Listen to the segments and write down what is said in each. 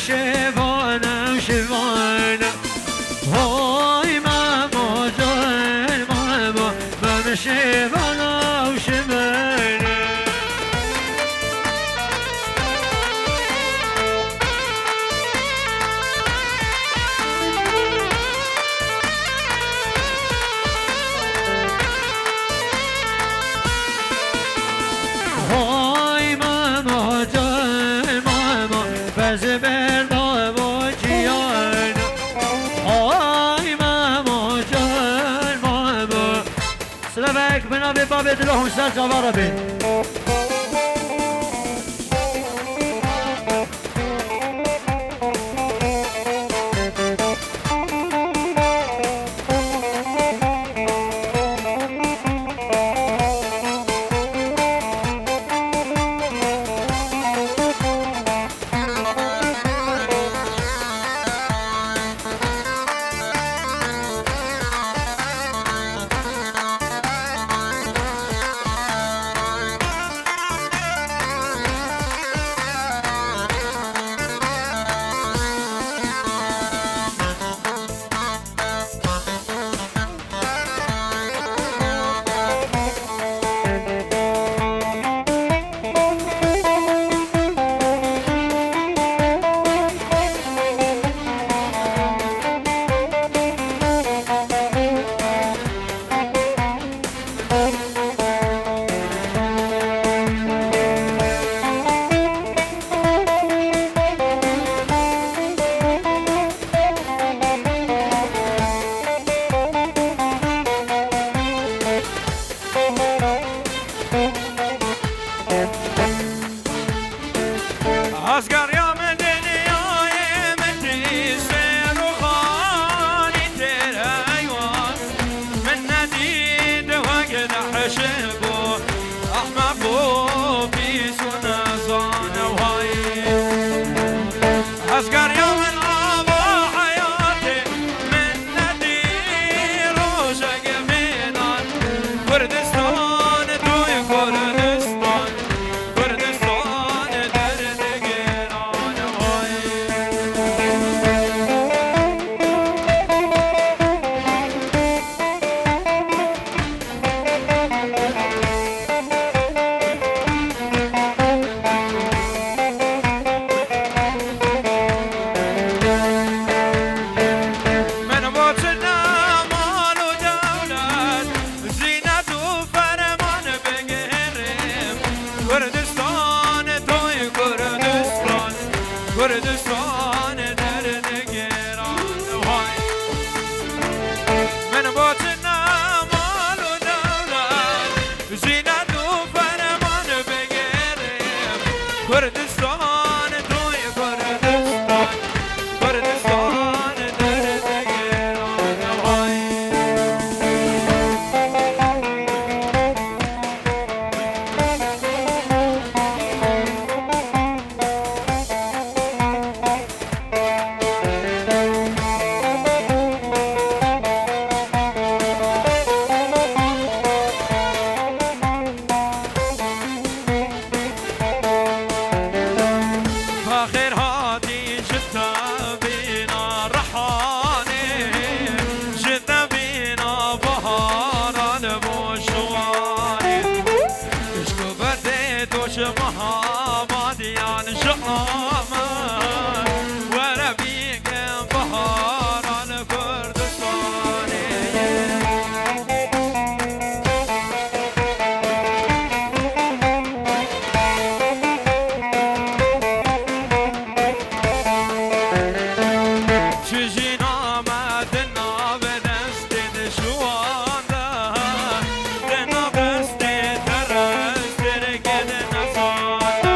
شیوانم شیوانم های ماما جان ماما من شیوانم شیوانم های ماما جان ماما بزبر بابا جیان های ماما جان ماما سلامك بنا بباب دلهم سال جوارا بي Asgar ya من دنیای من تیسر و خانی تیر ایوان من ندید وقت حشبو احمد بو بیس و نزان وهای Asgar ya من آبا حیاتی من ندید روشک مینان کردستان توی کردستان کردستان درد گران وای من باطنا مال و دولت زینت و فرمان بگیریم کردستان توی کردستان کردستان درد گران وای من باطنا مال و دولت زینت و فرمان بگیریم کردستان توی کردستان کردستان درد گران وای آخر هادي جدا بينا رحاني جدا بينا بهاران بوشواني اشكو بديت وش مهاباديان شقامان ورا بيك بهاران كردستاني چجینا مدنا به دست شوانده دنا بسته ترست رگد نزانده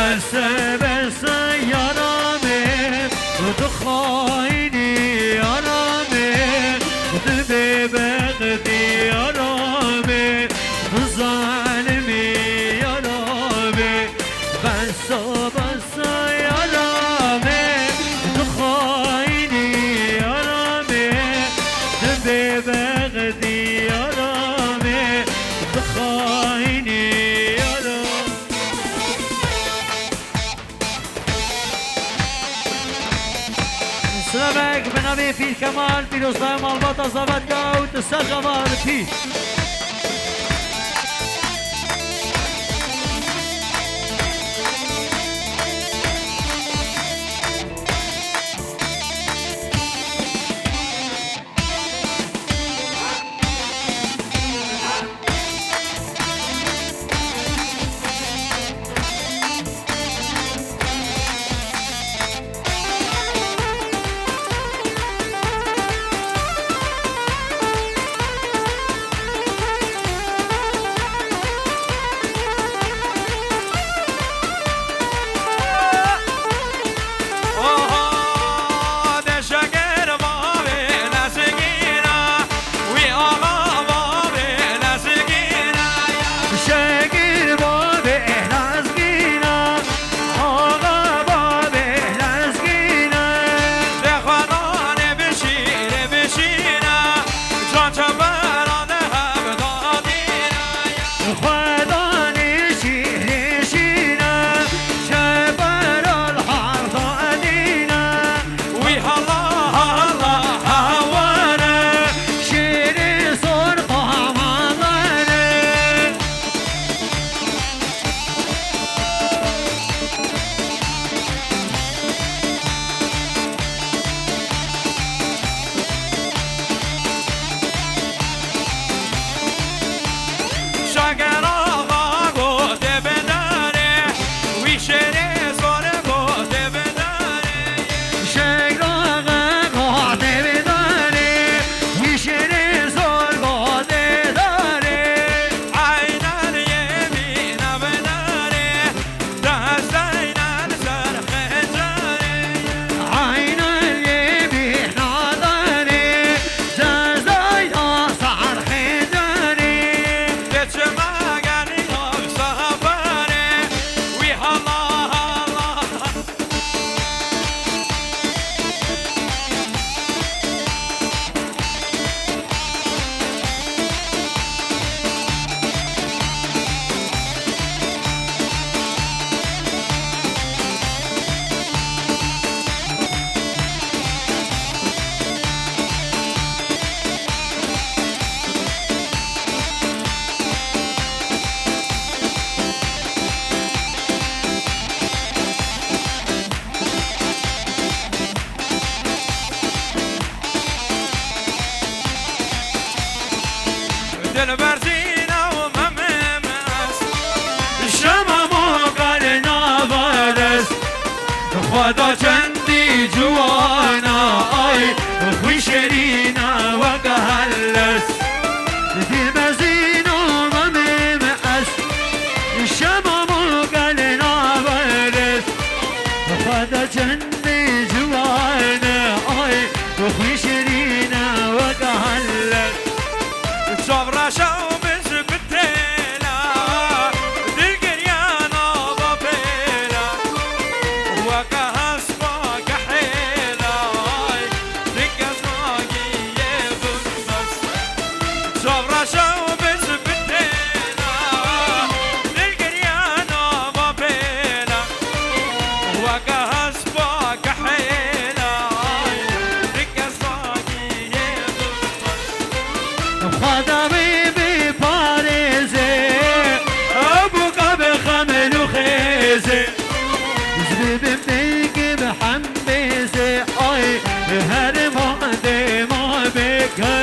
بس بس يا رامي وتخايني يا رامي وتبي بغدي يا رامي ظالمي يا رامي بس بس يا رامي تخايني يا رامي تبي بغدي يا رامي تخايني يا رامي. سلامك بنبي في كمال في رسام البطة زبدة وتسجمال في خدا چندی جوانا آی خوی شرینا و گهلس دل مزین و ممم است شمام و قلنا برس خدا چند جوان آی خوی شیرین و گهلس صبر شو بس بتلا دل گریانا با پیلا و گهس با گحیلا دنگز ناگیه بندس صبر شو بس بتلا دل گریانا با پیلا و گهس با گحیلا دنگز ناگیه بندس خدا بی پارزه ابو قب خمل و خیزه زبیب دیگه به هم بیزه آی هر ماده ما بگه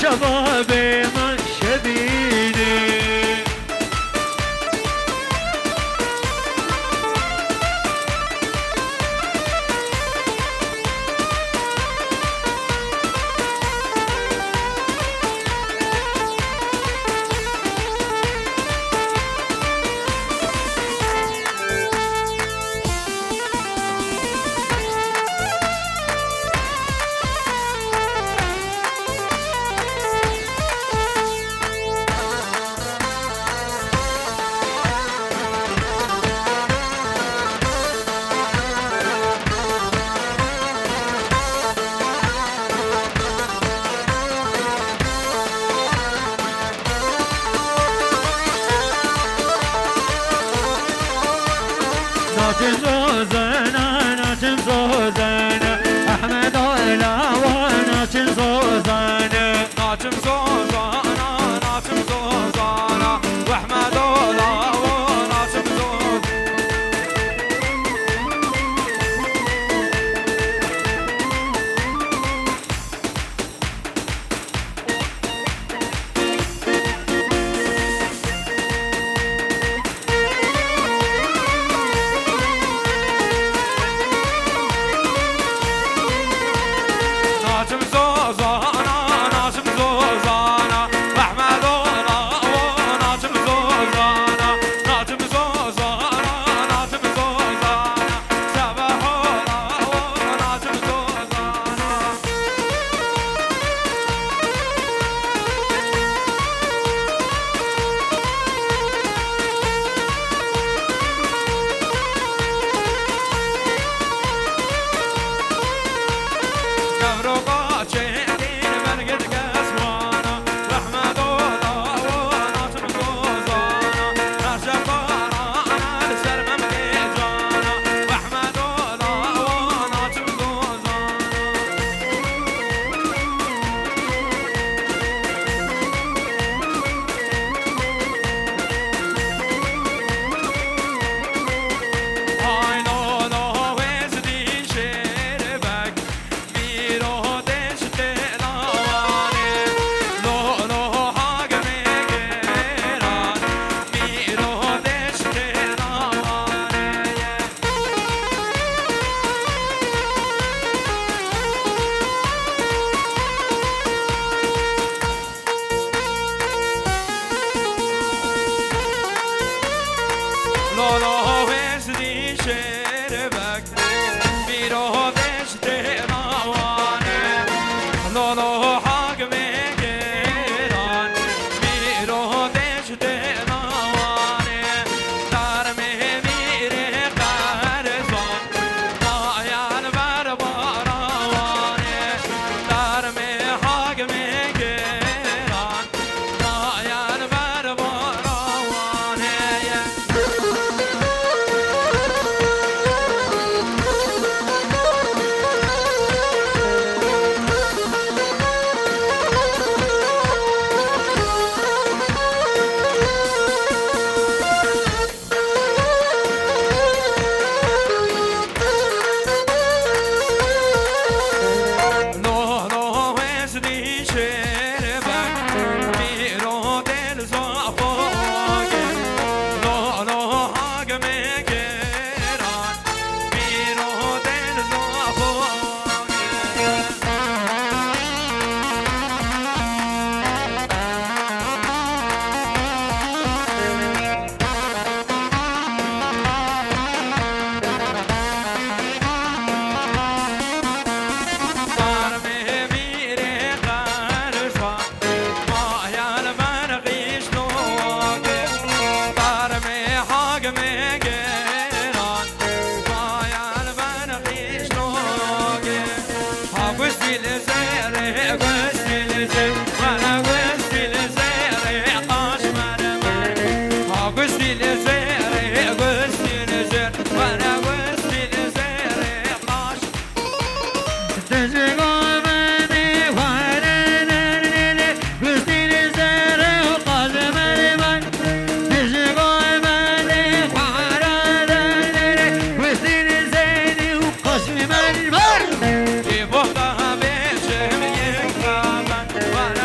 شبابي من شبيني ناچم زوزنا ناچم زوزنا احمد علاوه ناچم زوزنا ناچم زوزانا ناچم زوزانا واحمد الله ناچم زوزانا ناچم زوزانا ناچم زوزانا واحمد الله ناچم زوزانا ناچم زوزانا ناچم زوزانا سبح الله ناچم زوزانا قبرو چهدین برگد گسوانا رحمت الله ناچم زوزانا نرجع بارانا لسر مملی جانا رحمت الله ناچم زوزانا های لولو وزدی شیر بک میرو دشت لاوانه لولو حاگم گران میرو دشت لاوانه لولو وزدی شیر بک میرو دشت لاوانه لولو حاگم گران میرو دشت لاوانه در میره قرزان نایان بر باروانه در می حاگم گران نایان بر باروانه لولو وزدی شیر بک میرو دل زافاگه لولو حاگم گران میرو دل زافاگه در میره قرزان مایان برقیش نوگه در می حاگم گران مایان برقیش نوگه ها گستیل زیره گستیل زیر من گستیل زیره قاش من ها گستیل زیره گستیل زیر من گستیل زیره قاش تزگو منی وارننننن گستین زره قلب من تزگو منی وارنننن گستین زری و قسم من ای بختا بیشم یک من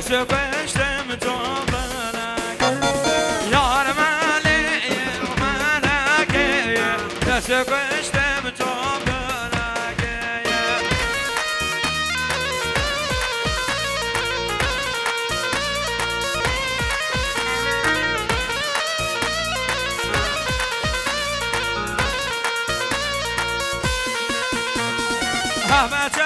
سبشتم جبلك يا رمالي الملك سبشتم جبلك هبت